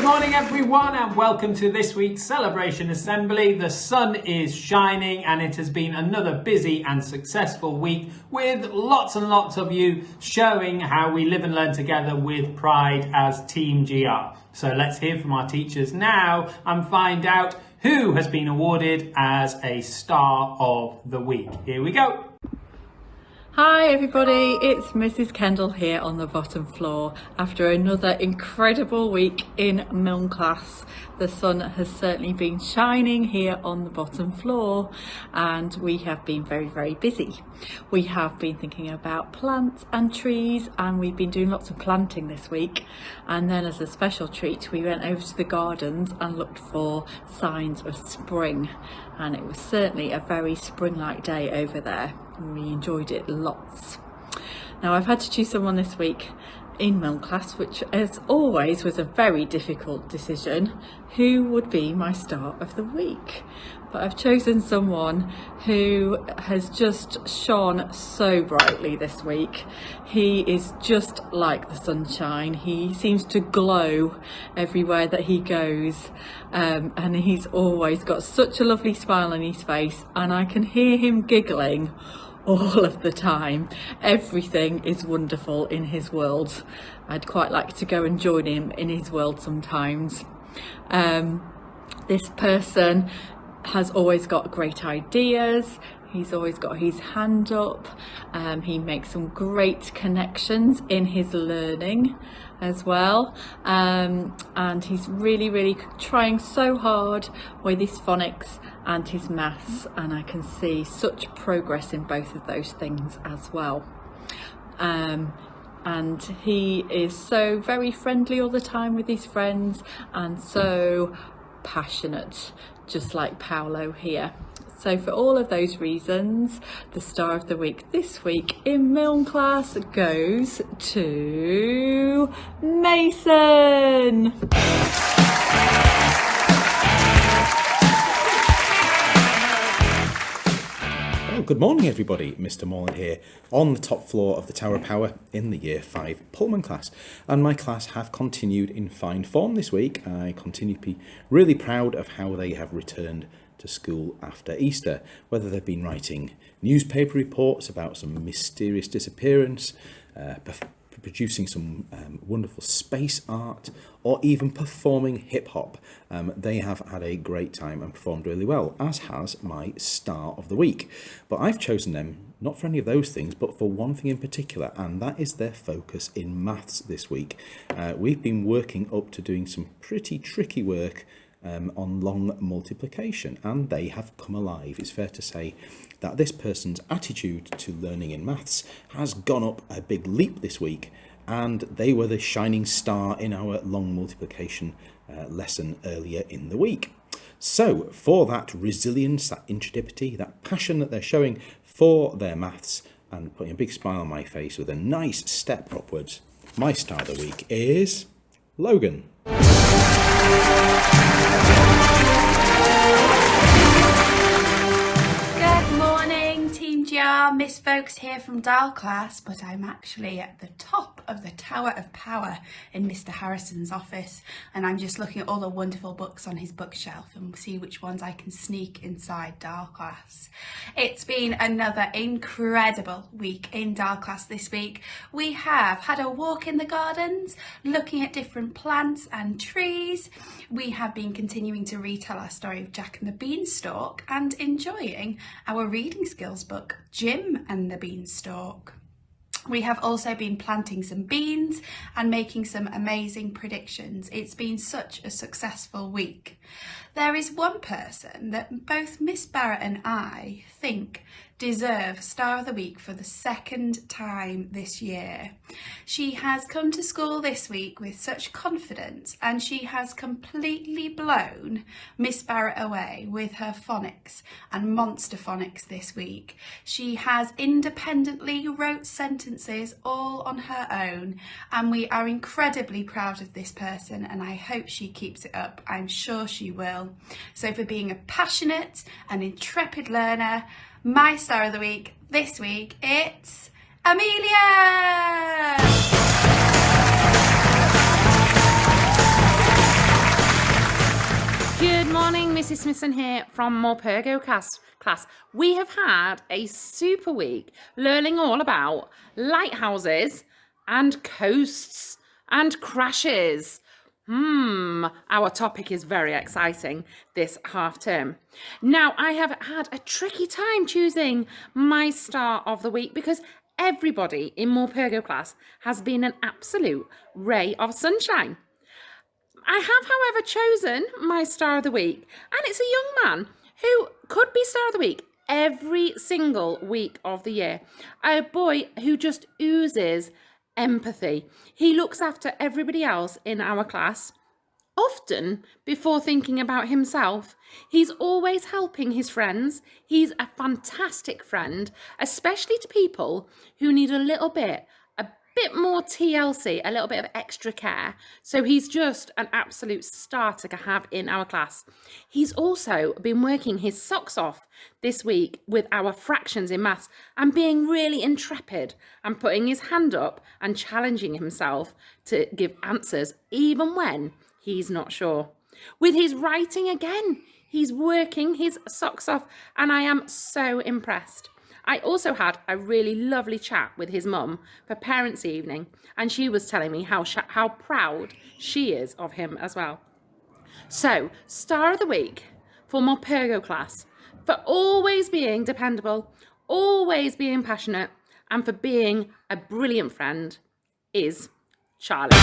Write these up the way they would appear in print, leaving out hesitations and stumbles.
Good morning everyone and welcome to this week's Celebration Assembly. The sun is shining and it has been another busy and successful week with lots and lots of you showing how we live and learn together with pride as TeamGR. So let's hear from our teachers now and find out who has been awarded as a Star of the Week. Here we go. Hi everybody, it's Mrs. Kendall here on the bottom floor. After another incredible week in Milne class, the sun has certainly been shining here on the bottom floor and we have been very busy. We have been thinking about plants and trees and we've been doing lots of planting this week, and then as a special treat we went over to the gardens and looked for signs of spring, and it was certainly a very spring-like day over there. We enjoyed it lots. Now I've had to choose someone this week in Milne class, which as always was a very difficult decision. Who would be my Star of the Week? But I've chosen someone who has just shone so brightly this week. He is just like the sunshine. He seems to glow everywhere that he goes, and he's always got such a lovely smile on his face, and I can hear him giggling all of the time. Everything is wonderful in his world. I'd quite like to go and join him in his world sometimes. This person has always got great ideas. He's always got his hand up. He makes some great connections in his learning as well. And he's really trying so hard with his phonics and his maths, and I can see such progress in both of those things as well. And he is so very friendly all the time with his friends and so passionate, just like Paolo here. So for all of those reasons, the Star of the Week this week in Milne class goes to Mason. Good morning everybody, Mr. Morland here on the top floor of the Tower of Power in the Year 5 Pullman class, and my class have continued in fine form this week. I continue to be really proud of how they have returned to school after Easter, whether they've been writing newspaper reports about some mysterious disappearance, producing some wonderful space art, or even performing hip-hop. They have had a great time and performed really well, as has my Star of the Week. But I've chosen them not for any of those things, but for one thing in particular, and that is their focus in maths this week. We've been working up to doing some pretty tricky work on long multiplication, and they have come alive. It's fair to say that this person's attitude to learning in maths has gone up a big leap this week, and they were the shining star in our long multiplication lesson earlier in the week. So for that resilience, that intrepidity, that passion that they're showing for their maths and putting a big smile on my face with a nice step upwards, my Star of the Week is Logan. Good morning, TeamGR. Miss Folks here from Dial class, but I'm actually at the top of the Tower of Power in Mr. Harrison's office, and I'm just looking at all the wonderful books on his bookshelf and see which ones I can sneak inside Dial class. It's been another incredible week in Dial class this week. We have had a walk in the gardens, looking at different plants and trees. We have been continuing to retell our story of Jack and the Beanstalk and enjoying our reading skills book, Jim and the Beanstalk. We have also been planting some beans and making some amazing predictions. It's been such a successful week. There is one person that both Miss Barrett and I think deserve Star of the Week for the second time this year. She has come to school this week with such confidence, and she has completely blown Miss Barrett away with her phonics and monster phonics this week. She has independently wrote sentences all on her own, and we are incredibly proud of this person, and I hope she keeps it up. I'm sure she will. So for being a passionate and intrepid learner, my Star of the Week this week, it's Amelia! Good morning, Mrs. Smithson here from Morpurgo class. We have had a super week learning all about lighthouses and coasts and crashes. Our topic is very exciting this half term. Now, I have had a tricky time choosing my star of the week because everybody in Morpurgo class has been an absolute ray of sunshine. I have, however, chosen my star of the week, and it's a young man who could be star of the week every single week of the year. A boy who just oozes empathy. He looks after everybody else in our class, often before thinking about himself. He's always helping his friends. He's a fantastic friend, especially to people who need a bit more TLC, a little bit of extra care. So he's just an absolute star to have in our class. He's also been working his socks off this week with our fractions in maths and being really intrepid and putting his hand up and challenging himself to give answers even when he's not sure. With his writing again, he's working his socks off and I am so impressed. I also had a really lovely chat with his mum for parents' evening, and she was telling me how proud she is of him as well. So, star of the week for Morpurgo class, for always being dependable, always being passionate, and for being a brilliant friend is Charlie.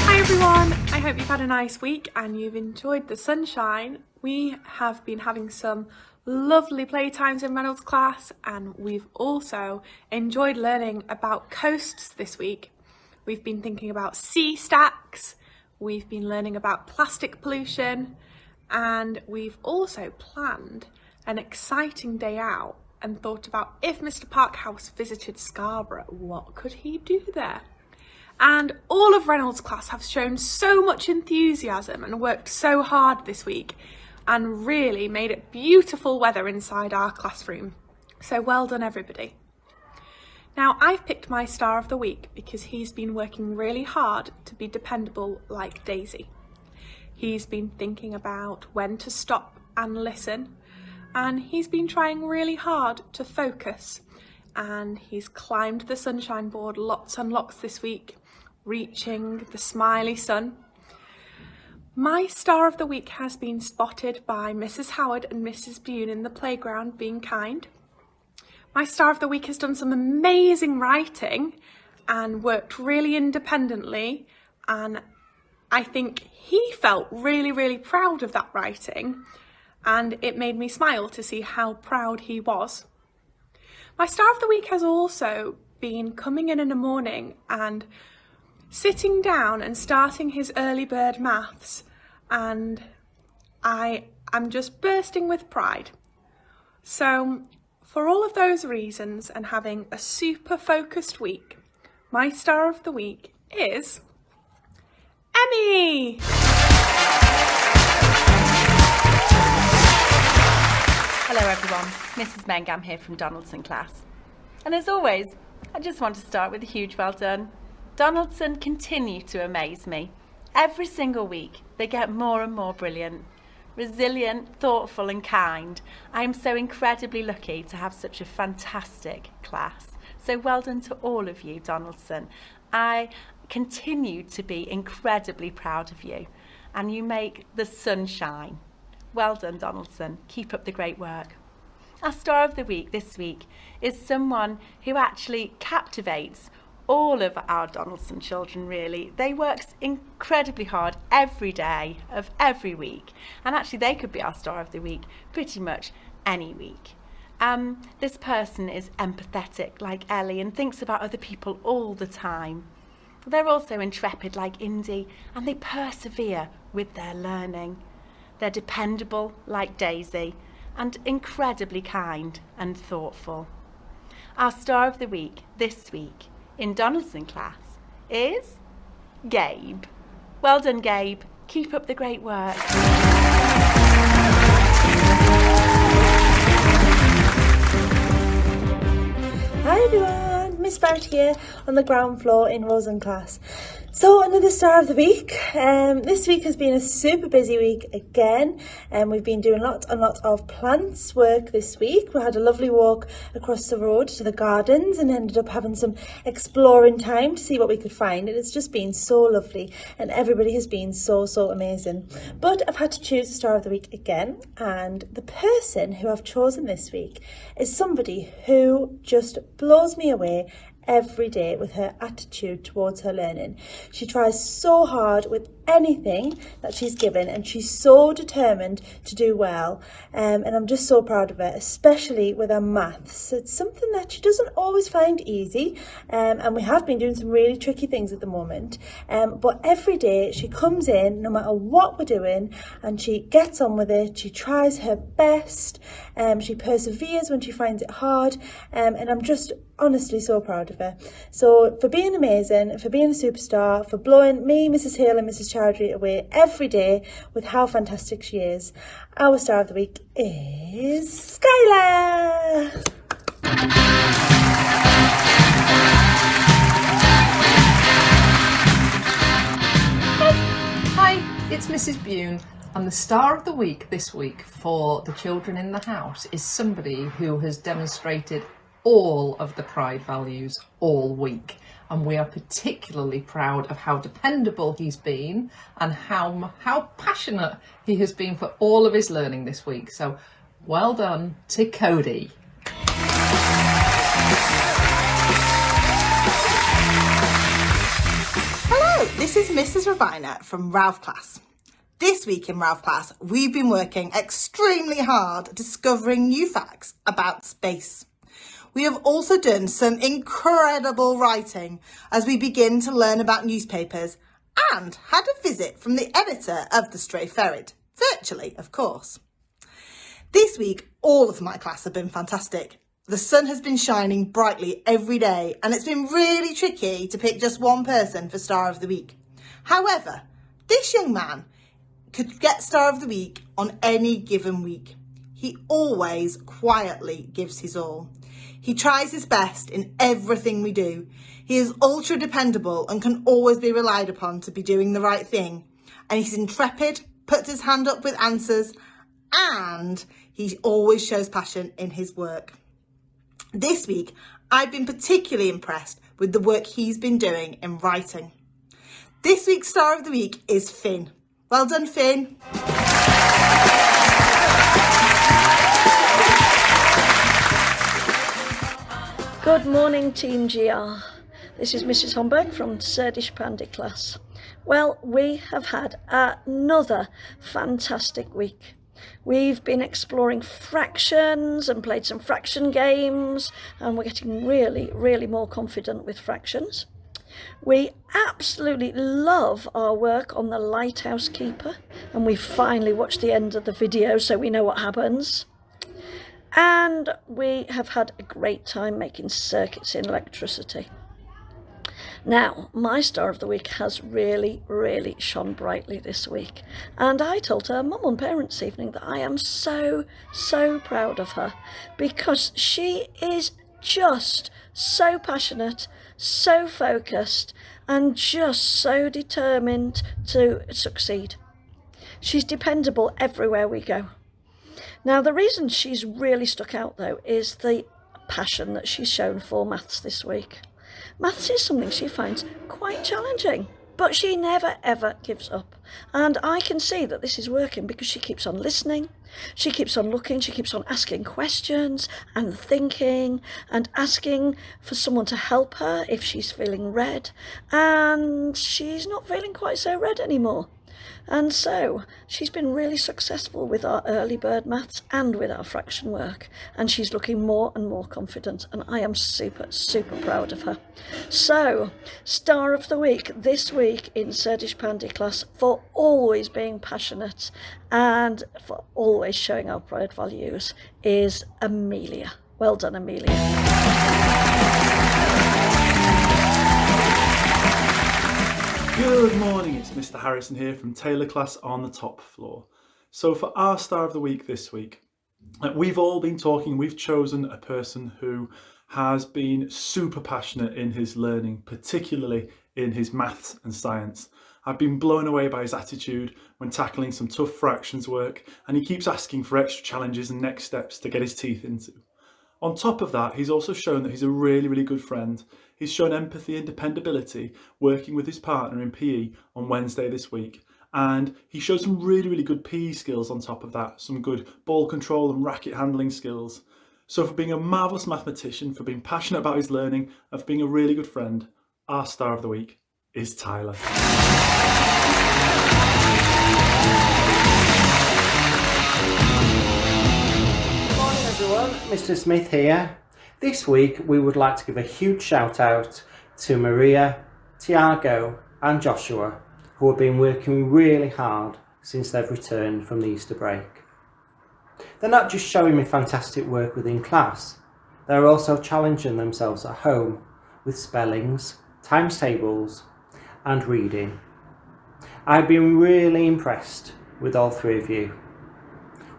Hi everyone, I hope you've had a nice week and you've enjoyed the sunshine. We have been having some lovely playtimes in Reynolds class and we've also enjoyed learning about coasts this week. We've been thinking about sea stacks, we've been learning about plastic pollution, and we've also planned an exciting day out and thought about if Mr. Parkhouse visited Scarborough, what could he do there? And all of Reynolds class have shown so much enthusiasm and worked so hard this week and really made it beautiful weather inside our classroom. So well done everybody. Now I've picked my star of the week because he's been working really hard to be dependable like Daisy. He's been thinking about when to stop and listen, and he's been trying really hard to focus, and he's climbed the sunshine board lots and lots this week, reaching the smiley sun. My star of the week has been spotted by Mrs. Howard and Mrs. Bune in the playground being kind. My star of the week has done some amazing writing and worked really independently, and I think he felt really proud of that writing, and it made me smile to see how proud he was. My star of the week has also been coming in the morning and sitting down and starting his early bird maths, and I am just bursting with pride. So for all of those reasons and having a super focused week, my star of the week is Emmy! Hello everyone, Mrs. Mangam here from Donaldson class. And as always, I just want to start with a huge well done. Donaldson continue to amaze me. Every single week they get more and more brilliant, resilient, thoughtful and kind. I am so incredibly lucky to have such a fantastic class. So well done to all of you, Donaldson. I continue to be incredibly proud of you and you make the sun shine. Well done, Donaldson. Keep up the great work. Our star of the week this week is someone who actually captivates all of our Donaldson children, really. They work incredibly hard every day of every week, and actually they could be our star of the week pretty much any week. This person is empathetic like Ellie and thinks about other people all the time. They're also intrepid like Indy, and they persevere with their learning. They're dependable like Daisy and incredibly kind and thoughtful. Our star of the week this week in Donaldson class is Gabe. Well done, Gabe. Keep up the great work. Hi everyone, Miss Barrett here on the ground floor in Rosen class. So another star of the week. This week has been a super busy week again, and we've been doing lots and lots of plants work this week. We had a lovely walk across the road to the gardens and ended up having some exploring time to see what we could find, and it's just been so lovely, and everybody has been so amazing. But I've had to choose a star of the week again, and the person who I've chosen this week is somebody who just blows me away every day with her attitude towards her learning. She tries so hard with anything that she's given, and she's so determined to do well, and I'm just so proud of her, especially with her maths. It's something that she doesn't always find easy, and we have been doing some really tricky things at the moment, but every day she comes in, no matter what we're doing, and she gets on with it. She tries her best, she perseveres when she finds it hard, and I'm just honestly so proud of her. So for being amazing, for being a superstar, for blowing me, Mrs. Hale and Mrs. Chowdhury away every day with how fantastic she is, our star of the week is Skylar. Hi, it's Mrs. Bune, and the star of the week this week for the children in the house is somebody who has demonstrated all of the Pride values all week, and we are particularly proud of how dependable he's been and how passionate he has been for all of his learning this week. So well done to Cody. Hello, this is Mrs. Rabina from Ralph Class. This week in Ralph Class, we've been working extremely hard discovering new facts about space. We have also done some incredible writing as we begin to learn about newspapers, and had a visit from the editor of The Stray Ferret, virtually, of course. This week, all of my class have been fantastic. The sun has been shining brightly every day, and it's been really tricky to pick just one person for Star of the Week. However, this young man could get Star of the Week on any given week. He always quietly gives his all. He tries his best in everything we do. He is ultra dependable and can always be relied upon to be doing the right thing. And he's intrepid, puts his hand up with answers, and he always shows passion in his work. This week, I've been particularly impressed with the work he's been doing in writing. This week's Star of the Week is Finn. Well done, Finn. Good morning, TeamGR. This is Mrs. Homburg from Kurdish Pandy class. Well, we have had another fantastic week. We've been exploring fractions and played some fraction games, and we're getting really more confident with fractions. We absolutely love our work on the lighthouse keeper, and we finally watched the end of the video so we know what happens. And we have had a great time making circuits in electricity. Now, my star of the week has really shone brightly this week. And I told her mum on parents' evening that I am so proud of her, because she is just so passionate, so focused, and just so determined to succeed. She's dependable everywhere we go. Now, the reason she's really stuck out, though, is the passion that she's shown for maths this week. Maths is something she finds quite challenging, but she never ever gives up. And I can see that this is working because she keeps on listening, she keeps on looking, she keeps on asking questions and thinking and asking for someone to help her if she's feeling red, and she's not feeling quite so red anymore. And so she's been really successful with our early bird maths and with our fraction work, and she's looking more and more confident, and I am super proud of her. So, star of the week this week in Kurdish Pandy class for always being passionate and for always showing our pride values is Amelia. Well done, Amelia. Good morning, it's Mr. Harrison here from Taylor class on the top floor. So for our star of the week this week, we've all been talking, we've chosen a person who has been super passionate in his learning, particularly in his maths and science. I've been blown away by his attitude when tackling some tough fractions work, and he keeps asking for extra challenges and next steps to get his teeth into. On top of that, he's also shown that he's a really, really good friend. He's shown empathy and dependability working with his partner in PE on Wednesday this week. And he showed some really, really good PE skills on top of that, some good ball control and racket handling skills. So for being a marvellous mathematician, for being passionate about his learning, and for being a really good friend, our star of the week is Tyler. Morning everyone, Mr. Smith here. This week we would like to give a huge shout out to Maria, Tiago and Joshua, who have been working really hard since they've returned from the Easter break. They're not just showing me fantastic work within class, they're also challenging themselves at home with spellings, times tables and reading. I've been really impressed with all three of you.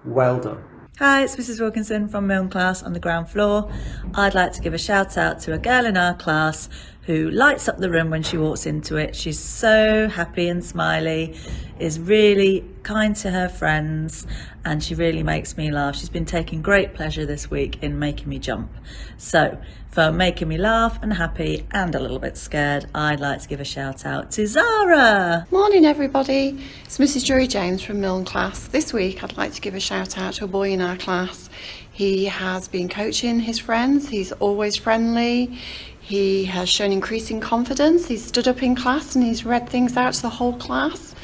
Well done. Hi, it's Mrs. Wilkinson from my own class on the ground floor. I'd like to give a shout out to a girl in our class who lights up the room when she walks into it. She's so happy and smiley, is really kind to her friends, and she really makes me laugh. She's been taking great pleasure this week in making me jump. So for making me laugh and happy and a little bit scared, I'd like to give a shout out to Zara. Morning everybody, it's Mrs. Drury James from Milne class. This week I'd like to give a shout out to a boy in our class. He has been coaching his friends, he's always friendly, he has shown increasing confidence, he's stood up in class and he's read things out to the whole class.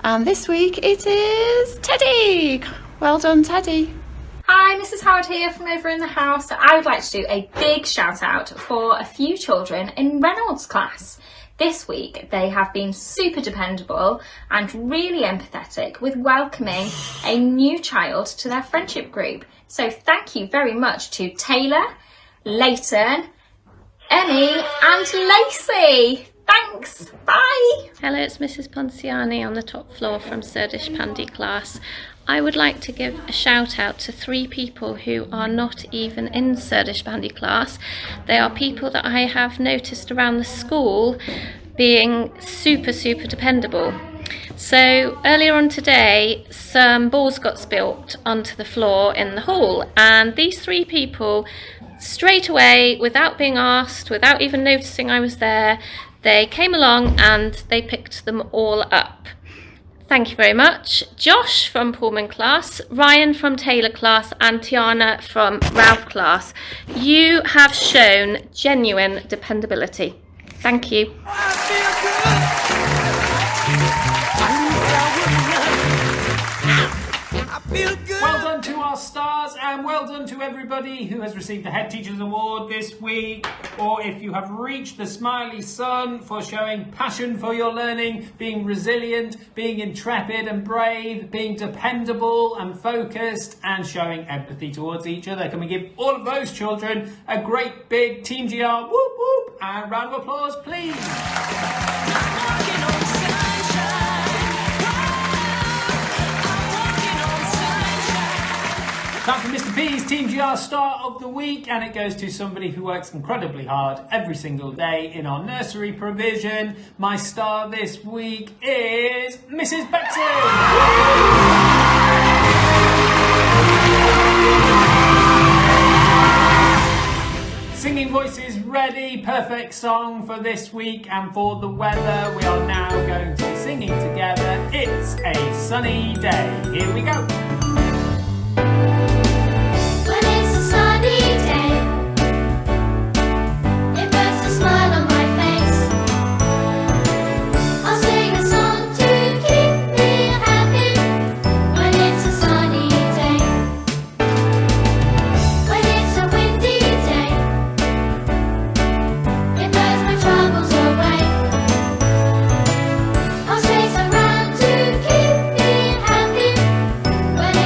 And this week it is Teddy. Well done, Teddy. Hi, Mrs. Howard here from over in the house. I would like to do a big shout out for a few children in Reynolds' class. This week they have been super dependable and really empathetic with welcoming a new child to their friendship group. So thank you very much to Taylor, Leighton, Emmy and Lacey. Thanks, bye! Hello, it's Mrs. Ponciani on the top floor from Surdish Pandy class. I would like to give a shout out to 3 people who are not even in Surdish Pandy class. They are people that I have noticed around the school being super dependable. So earlier on today, some balls got spilt onto the floor in the hall, and these 3 people straight away, without being asked, without even noticing I was there, they came along and they picked them all up. Thank you very much. Josh from Pullman class, Ryan from Taylor class and Tiana from Ralph class. You have shown genuine dependability. Thank you. Well done to our stars, and well done to everybody who has received the Head Teachers Award this week, or if you have reached the Smiley Sun for showing passion for your learning, being resilient, being intrepid and brave, being dependable and focused, and showing empathy towards each other. Can we give all of those children a great big TeamGR whoop whoop and round of applause, please? Time for Mr. P's TeamGR Star of the Week, and it goes to somebody who works incredibly hard every single day in our nursery provision. My star this week is Mrs. Betsy. Singing voices ready, perfect song for this week and for the weather. We are now going to be singing together. It's a sunny day. Here we go. When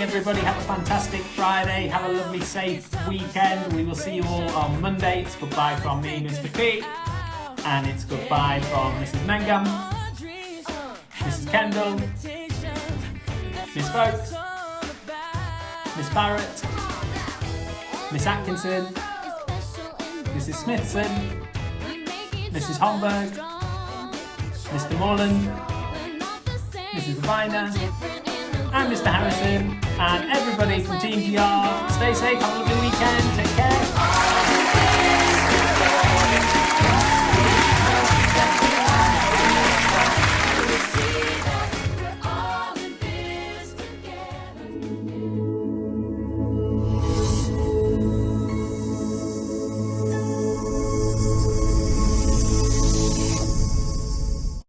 everybody. Have a fantastic Friday. Have a lovely, safe weekend. We will see you all on Monday. It's goodbye from me, Mr. P. And it's goodbye from Mrs. Mangam, Mrs. Kendall, Miss Folks, Miss Barrett, Miss Atkinson, Mrs. Smithson, Mrs. Homburg, Mr. Morland, Mrs. Viner, and Mr. Harrison, and everybody from TeamGR. Stay safe, have a lovely weekend, take care.